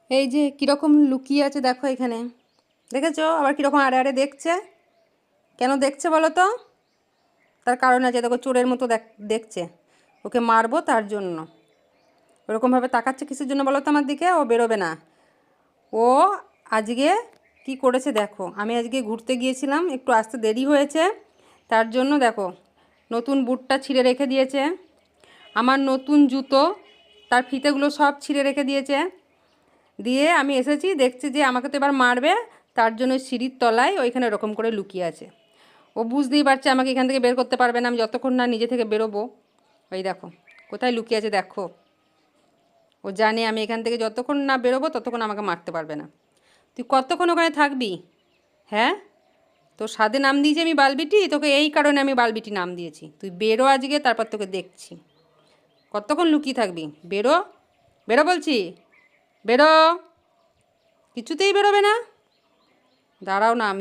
এই যে কীরকম লুকিয়ে আছে দেখো এখানে, দেখেছো? আবার কীরকম আড়ে আড়ে দেখছে। কেন দেখছে বলো তো? তার কারণ আছে, দেখো চোরের মতো দেখছে। ওকে মারবো তার জন্য ওরকমভাবে তাকাচ্ছে। কিসের জন্য বলো তো আমার দিকে? ও বেরোবে না। ও আজকে কি করেছে দেখো, আমি আজকে ঘুরতে গিয়েছিলাম, একটু আসতে দেরি হয়েছে, তার জন্য দেখো নতুন বুটটা ছিঁড়ে রেখে দিয়েছে। আমার নতুন জুতো, তার ফিতেগুলো সব ছিঁড়ে রেখে দিয়েছে। দিয়ে আমি এসেছি, দেখছি যে আমাকে তো এবার মারবে, তার জন্য সিঁড়ির তলায় ওইখানে ওরকম করে লুকিয়ে আছে। ও বুঝতেই পারছে আমাকে এখান থেকে বের করতে পারবে না, আমি যতক্ষণ না নিজে থেকে বেরোবো। ওই দেখো কোথায় লুকিয়ে আছে দেখো। ও জানে আমি এখান থেকে যতক্ষণ না বেরোবো ততক্ষণ আমাকে মারতে পারবে না। তুই কতক্ষণ ওখানে থাকবি? হ্যাঁ, তোর স্বাদে নাম দিয়েছি আমি বালবিটি, তোকে এই কারণে আমি বালবিটি নাম দিয়েছি। তুই বেরো আজকে, তারপর তোকে দেখছি কতক্ষণ লুকিয়ে থাকবি। বেরো, বেরো বলছি, বেরো। কিছুতেই বেরোবে না। দাঁড়াও না, আমি